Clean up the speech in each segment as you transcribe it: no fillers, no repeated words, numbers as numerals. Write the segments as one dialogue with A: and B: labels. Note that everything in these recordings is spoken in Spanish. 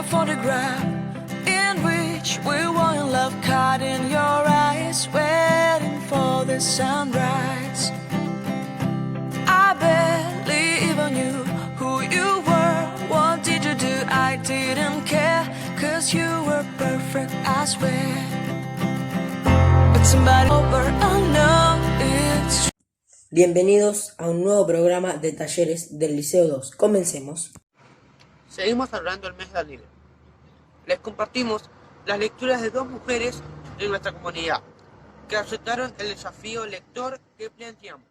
A: photograph in which we were in love, caught in your eyes, waiting for the sunrise. I barely even knew who you were. What did you do? I didn't care, 'cause you were perfect, I swear. But somebody over, oh no, it's...
B: Bienvenidos a un nuevo programa de talleres del Liceo 2. Comencemos.
C: Seguimos hablando del mes de abril. Les compartimos las lecturas de dos mujeres de nuestra comunidad que aceptaron el desafío lector que planteamos.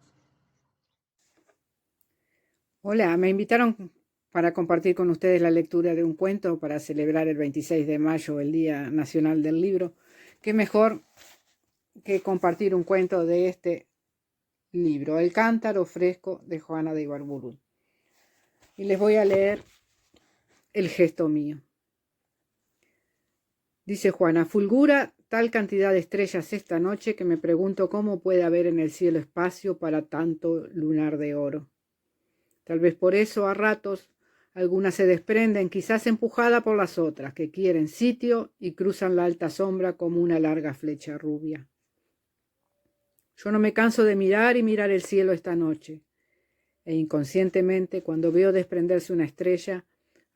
D: Hola, me invitaron para compartir con ustedes la lectura de un cuento para celebrar el 26 de mayo, el Día Nacional del Libro. ¿Qué mejor que compartir un cuento de este libro, El cántaro fresco, de Juana de Ibarburu? Y les voy a leer El gesto mío. Dice Juana: fulgura tal cantidad de estrellas esta noche que me pregunto cómo puede haber en el cielo espacio para tanto lunar de oro. Tal vez por eso a ratos algunas se desprenden, quizás empujada por las otras, que quieren sitio y cruzan la alta sombra como una larga flecha rubia. Yo no me canso de mirar y mirar el cielo esta noche, e inconscientemente, cuando veo desprenderse una estrella,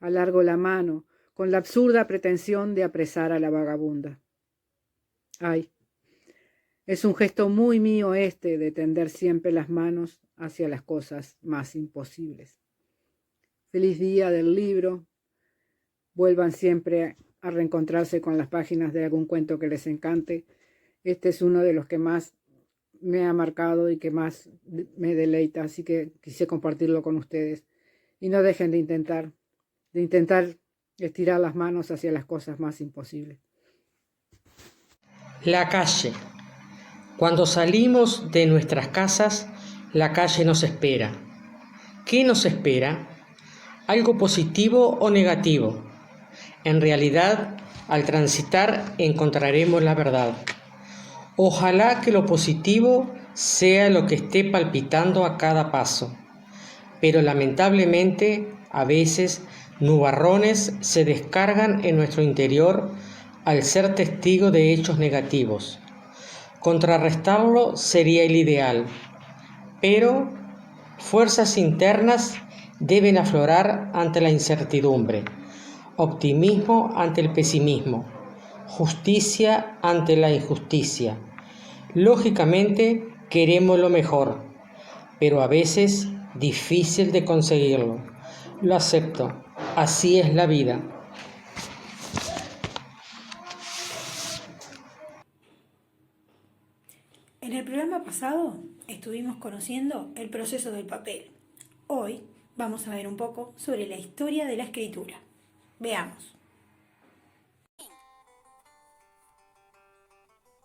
D: alargo la mano con la absurda pretensión de apresar a la vagabunda. Ay, es un gesto muy mío este de tender siempre las manos hacia las cosas más imposibles. Feliz día del libro. Vuelvan siempre a reencontrarse con las páginas de algún cuento que les encante. Este es uno de los que más me ha marcado y que más me deleita, así que quise compartirlo con ustedes. Y no dejen de intentar estirar las manos hacia las cosas más imposibles.
E: La calle. Cuando salimos de nuestras casas, la calle nos espera. ¿Qué nos espera? ¿Algo positivo o negativo? En realidad, al transitar encontraremos la verdad. Ojalá que lo positivo sea lo que esté palpitando a cada paso. Pero lamentablemente, a veces, nubarrones se descargan en nuestro interior al ser testigo de hechos negativos. Contrarrestarlo sería el ideal, pero fuerzas internas deben aflorar ante la incertidumbre, optimismo ante el pesimismo, justicia ante la injusticia. Lógicamente queremos lo mejor, pero a veces difícil de conseguirlo. Lo acepto, así es la vida.
F: En el programa pasado estuvimos conociendo el proceso del papel. Hoy vamos a ver un poco sobre la historia de la escritura. Veamos.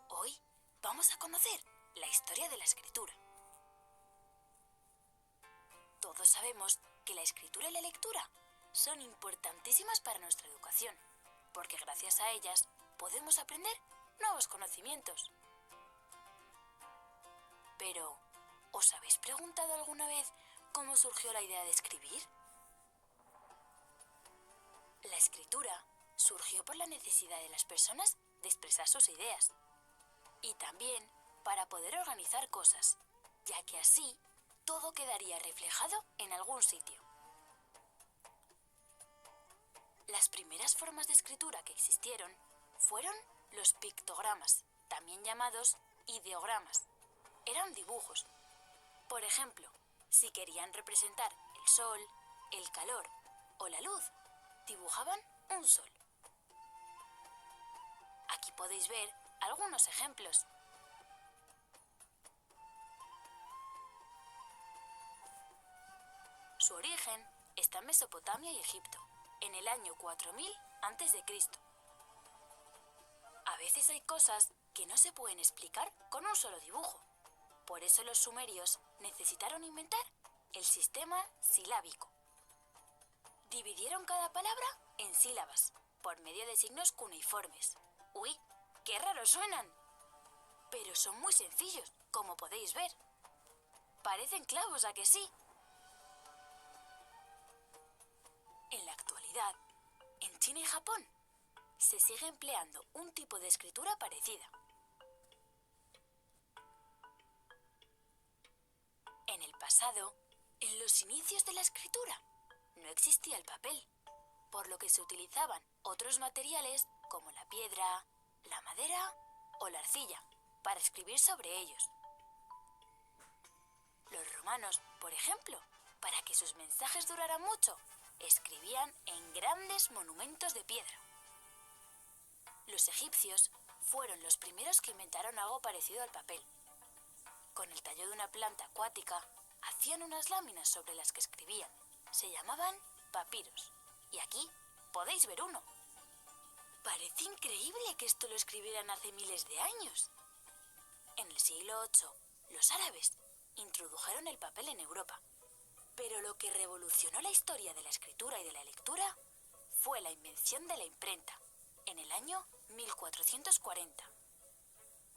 G: Hoy vamos a conocer la historia de la escritura. Todos sabemos que la escritura y la lectura son importantísimas para nuestra educación, porque gracias a ellas podemos aprender nuevos conocimientos. Pero, ¿os habéis preguntado alguna vez cómo surgió la idea de escribir? La escritura surgió por la necesidad de las personas de expresar sus ideas y también para poder organizar cosas, ya que así todo quedaría reflejado en algún sitio. Las primeras formas de escritura que existieron fueron los pictogramas, también llamados ideogramas. Eran dibujos. Por ejemplo, si querían representar el sol, el calor o la luz, dibujaban un sol. Aquí podéis ver algunos ejemplos. Su origen está en Mesopotamia y Egipto, en el año 4000 a.C. A veces hay cosas que no se pueden explicar con un solo dibujo. Por eso los sumerios necesitaron inventar el sistema silábico. Dividieron cada palabra en sílabas, por medio de signos cuneiformes. ¡Uy! ¡Qué raros suenan! Pero son muy sencillos, como podéis ver. Parecen clavos, ¿a que sí? En la actualidad, En China y Japón se sigue empleando un tipo de escritura parecida. En el pasado, en los inicios de la escritura, no existía el papel, por lo que se utilizaban otros materiales como la piedra, la madera o la arcilla para escribir sobre ellos. Los romanos, por ejemplo, para que sus mensajes duraran mucho, escribían en grandes monumentos de piedra. Los egipcios fueron los primeros que inventaron algo parecido al papel. Con el tallo de una planta acuática, hacían unas láminas sobre las que escribían. Se llamaban papiros. Y aquí podéis ver uno. Parece increíble que esto lo escribieran hace miles de años. En el siglo VIII, los árabes introdujeron el papel en Europa. Pero lo que revolucionó la historia de la escritura y de la lectura fue la invención de la imprenta, en el año 1440.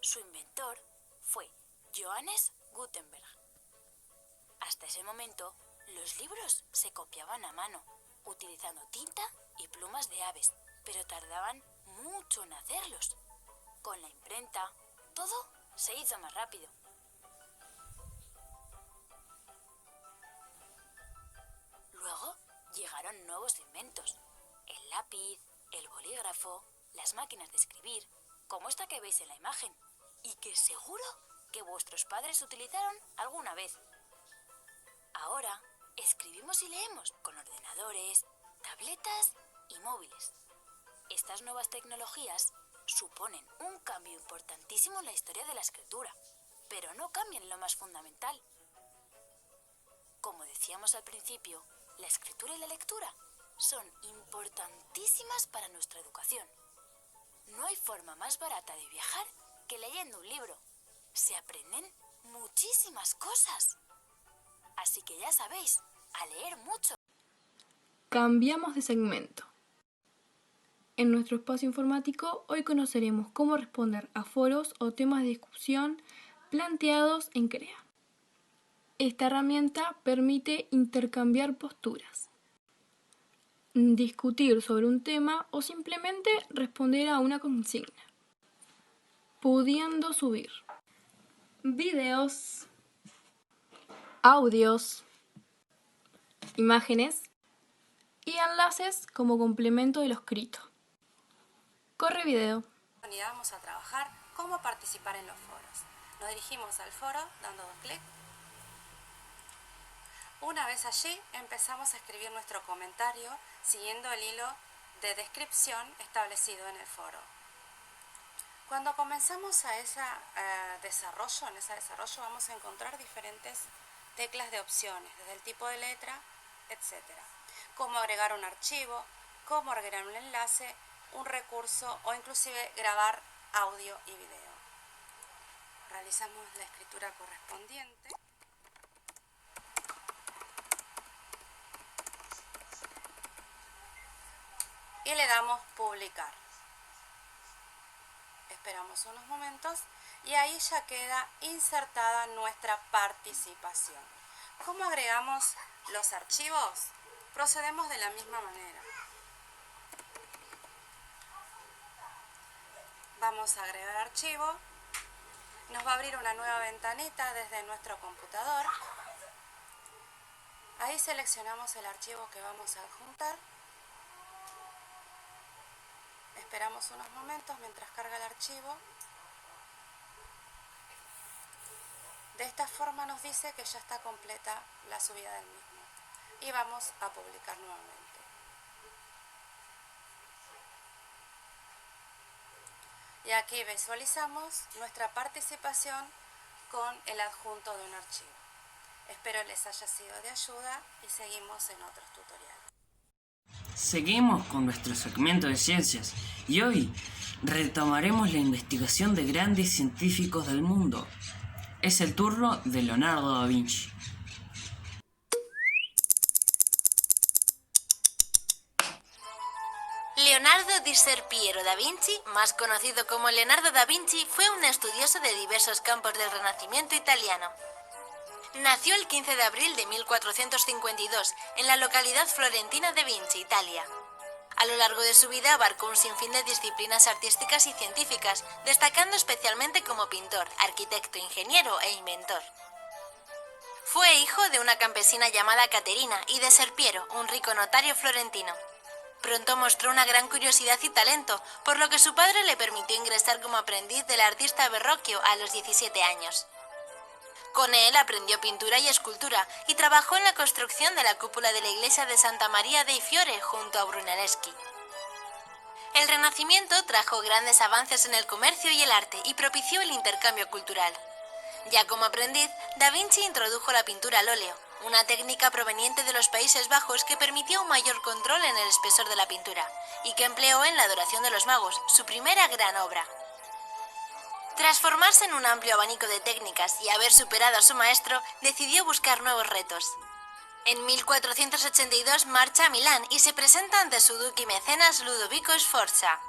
G: Su inventor fue Johannes Gutenberg. Hasta ese momento, los libros se copiaban a mano, utilizando tinta y plumas de aves, pero tardaban mucho en hacerlos. Con la imprenta, todo se hizo más rápido. Luego llegaron nuevos inventos: el lápiz, el bolígrafo, las máquinas de escribir, como esta que veis en la imagen, y que seguro que vuestros padres utilizaron alguna vez. Ahora escribimos y leemos con ordenadores, tabletas y móviles. Estas nuevas tecnologías suponen un cambio importantísimo en la historia de la escritura, pero no cambian lo más fundamental. Como decíamos al principio, la escritura y la lectura son importantísimas para nuestra educación. No hay forma más barata de viajar que leyendo un libro. Se aprenden muchísimas cosas. Así que ya sabéis, a leer mucho.
H: Cambiamos de segmento. En nuestro espacio informático hoy conoceremos cómo responder a foros o temas de discusión planteados en CREA. Esta herramienta permite intercambiar posturas, discutir sobre un tema o simplemente responder a una consigna, pudiendo subir videos, audios, imágenes y enlaces como complemento de lo escrito. Corre video.
I: Vamos a trabajar cómo participar en los foros. Nos dirigimos al foro dando dos clics. Una vez allí empezamos a escribir nuestro comentario siguiendo el hilo de descripción establecido en el foro. Cuando comenzamos en ese desarrollo vamos a encontrar diferentes teclas de opciones, desde el tipo de letra, etc. Cómo agregar un archivo, cómo agregar un enlace, un recurso o inclusive grabar audio y video. Realizamos la escritura correspondiente. Y le damos publicar. Esperamos unos momentos y ahí ya queda insertada nuestra participación. ¿Cómo agregamos los archivos? Procedemos de la misma manera. Vamos a agregar archivo. Nos va a abrir una nueva ventanita desde nuestro computador. Ahí seleccionamos el archivo que vamos a adjuntar. Esperamos unos momentos mientras carga el archivo. De esta forma nos dice que ya está completa la subida del mismo. Y vamos a publicar nuevamente. Y aquí visualizamos nuestra participación con el adjunto de un archivo. Espero les haya sido de ayuda y seguimos en otros tutoriales.
J: Seguimos con nuestro segmento de ciencias y hoy retomaremos la investigación de grandes científicos del mundo. Es el turno de Leonardo da Vinci.
G: Leonardo di Ser Piero da Vinci, más conocido como Leonardo da Vinci, fue un estudioso de diversos campos del Renacimiento italiano. Nació el 15 de abril de 1452 en la localidad florentina de Vinci, Italia. A lo largo de su vida abarcó un sinfín de disciplinas artísticas y científicas, destacando especialmente como pintor, arquitecto, ingeniero e inventor. Fue hijo de una campesina llamada Caterina y de Ser Piero, un rico notario florentino. Pronto mostró una gran curiosidad y talento, por lo que su padre le permitió ingresar como aprendiz del artista Verrocchio a los 17 años. Con él aprendió pintura y escultura y trabajó en la construcción de la cúpula de la iglesia de Santa María dei Fiore junto a Brunelleschi. El Renacimiento trajo grandes avances en el comercio y el arte y propició el intercambio cultural. Ya como aprendiz, Da Vinci introdujo la pintura al óleo, una técnica proveniente de los Países Bajos que permitía un mayor control en el espesor de la pintura y que empleó en La adoración de los magos, su primera gran obra. Tras formarse en un amplio abanico de técnicas y haber superado a su maestro, decidió buscar nuevos retos. En 1482 marcha a Milán y se presenta ante su duque y mecenas Ludovico Sforza.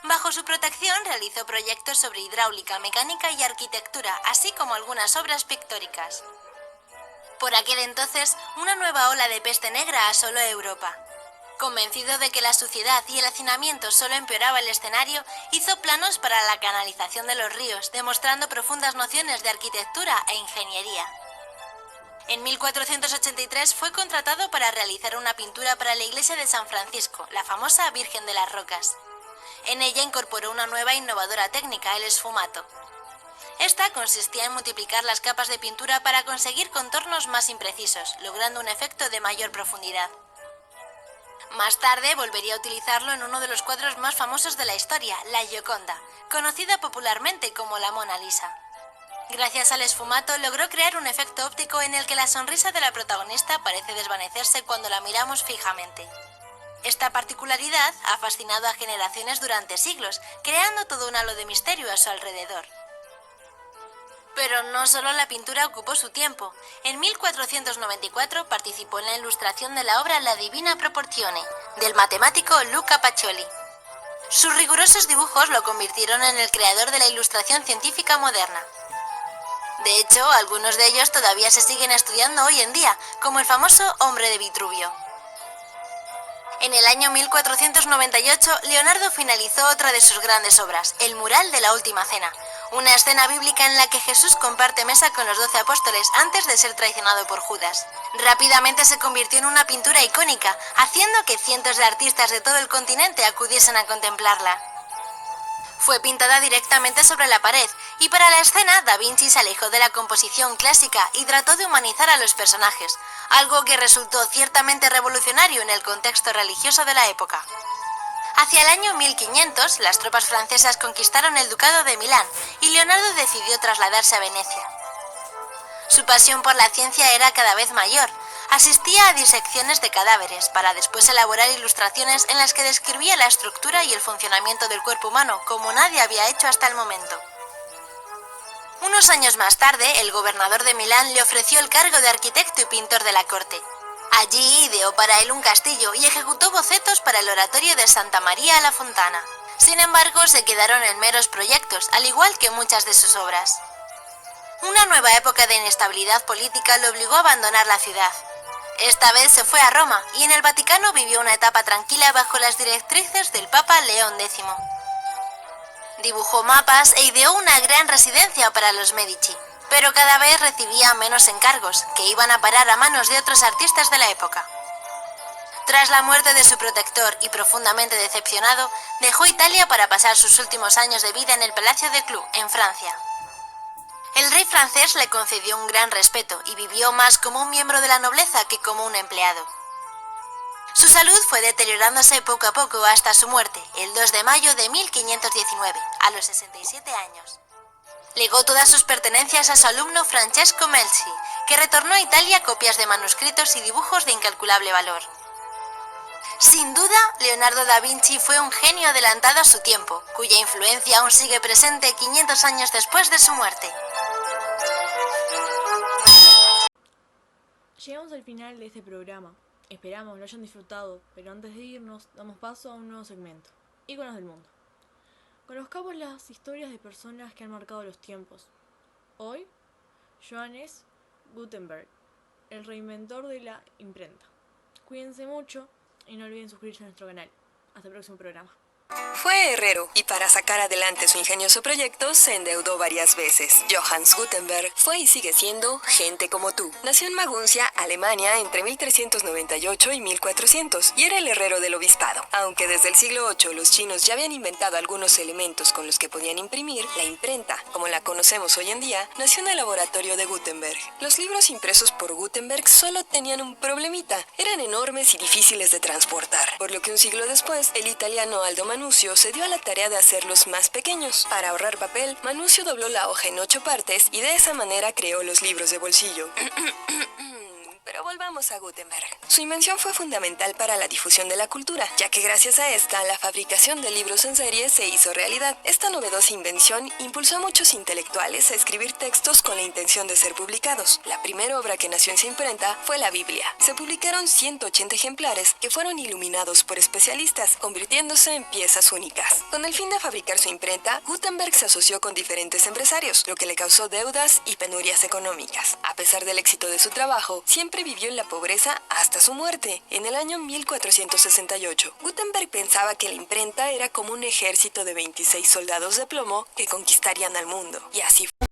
G: Bajo su protección realizó proyectos sobre hidráulica, mecánica y arquitectura, así como algunas obras pictóricas. Por aquel entonces, una nueva ola de peste negra asoló Europa. Convencido de que la suciedad y el hacinamiento solo empeoraba el escenario, hizo planos para la canalización de los ríos, demostrando profundas nociones de arquitectura e ingeniería. En 1483 fue contratado para realizar una pintura para la iglesia de San Francisco, la famosa Virgen de las Rocas. En ella incorporó una nueva e innovadora técnica, el esfumato. Esta consistía en multiplicar las capas de pintura para conseguir contornos más imprecisos, logrando un efecto de mayor profundidad. Más tarde volvería a utilizarlo en uno de los cuadros más famosos de la historia, la Gioconda, conocida popularmente como la Mona Lisa. Gracias al esfumato logró crear un efecto óptico en el que la sonrisa de la protagonista parece desvanecerse cuando la miramos fijamente. Esta particularidad ha fascinado a generaciones durante siglos, creando todo un halo de misterio a su alrededor. Pero no solo la pintura ocupó su tiempo. En 1494 participó en la ilustración de la obra La Divina Proporzione, del matemático Luca Pacioli. Sus rigurosos dibujos lo convirtieron en el creador de la ilustración científica moderna. De hecho, algunos de ellos todavía se siguen estudiando hoy en día, como el famoso Hombre de Vitruvio. En el año 1498, Leonardo finalizó otra de sus grandes obras, el mural de la Última Cena, una escena bíblica en la que Jesús comparte mesa con los 12 apóstoles antes de ser traicionado por Judas. Rápidamente se convirtió en una pintura icónica, haciendo que cientos de artistas de todo el continente acudiesen a contemplarla. Fue pintada directamente sobre la pared, y para la escena Da Vinci se alejó de la composición clásica y trató de humanizar a los personajes, algo que resultó ciertamente revolucionario en el contexto religioso de la época. Hacia el año 1500, las tropas francesas conquistaron el ducado de Milán y Leonardo decidió trasladarse a Venecia. Su pasión por la ciencia era cada vez mayor. Asistía a disecciones de cadáveres para después elaborar ilustraciones en las que describía la estructura y el funcionamiento del cuerpo humano como nadie había hecho hasta el momento. Unos años más tarde, el gobernador de Milán le ofreció el cargo de arquitecto y pintor de la corte. Allí ideó para él un castillo y ejecutó bocetos para el oratorio de Santa María la Fontana. Sin embargo, se quedaron en meros proyectos, al igual que muchas de sus obras. Una nueva época de inestabilidad política lo obligó a abandonar la ciudad. Esta vez se fue a Roma y en el Vaticano vivió una etapa tranquila bajo las directrices del Papa León X. Dibujó mapas e ideó una gran residencia para los Medici, pero cada vez recibía menos encargos, que iban a parar a manos de otros artistas de la época. Tras la muerte de su protector y profundamente decepcionado, dejó Italia para pasar sus últimos años de vida en el Palacio de Clou, en Francia. El rey francés le concedió un gran respeto y vivió más como un miembro de la nobleza que como un empleado. Su salud fue deteriorándose poco a poco hasta su muerte, el 2 de mayo de 1519, a los 67 años. Legó todas sus pertenencias a su alumno Francesco Melzi, que retornó a Italia copias de manuscritos y dibujos de incalculable valor. Sin duda, Leonardo da Vinci fue un genio adelantado a su tiempo, cuya influencia aún sigue presente 500 años después de su muerte.
H: Llegamos al final de este programa. Esperamos lo hayan disfrutado, pero antes de irnos, damos paso a un nuevo segmento, Íconos del Mundo. Conozcamos las historias de personas que han marcado los tiempos. Hoy, Johannes Gutenberg, el reinventor de la imprenta. Cuídense mucho Y no olviden suscribirse a nuestro canal. Hasta el próximo programa.
K: Fue herrero y para sacar adelante su ingenioso proyecto se endeudó varias veces. Johannes Gutenberg fue y sigue siendo gente como tú. Nació en Maguncia, Alemania, entre 1398 y 1400 y era el herrero del obispado. Aunque desde el siglo VIII los chinos ya habían inventado algunos elementos con los que podían imprimir, la imprenta, como la conocemos hoy en día, nació en el laboratorio de Gutenberg. Los libros impresos por Gutenberg solo tenían un problemita. Eran enormes y difíciles de transportar, por lo que un siglo después, el italiano Aldo Manuzio se dio a la tarea de hacerlos más pequeños. Para ahorrar papel, Manuzio dobló la hoja en 8 partes y de esa manera creó los libros de bolsillo. Pero volvamos a Gutenberg. Su invención fue fundamental para la difusión de la cultura, ya que gracias a esta, la fabricación de libros en serie se hizo realidad. Esta novedosa invención impulsó a muchos intelectuales a escribir textos con la intención de ser publicados. La primera obra que nació en su imprenta fue la Biblia. Se publicaron 180 ejemplares que fueron iluminados por especialistas, convirtiéndose en piezas únicas. Con el fin de fabricar su imprenta, Gutenberg se asoció con diferentes empresarios, lo que le causó deudas y penurias económicas. A pesar del éxito de su trabajo, siempre vivió en la pobreza hasta su muerte, en el año 1468. Gutenberg pensaba que la imprenta era como un ejército de 26 soldados de plomo que conquistarían al mundo. Y así fue.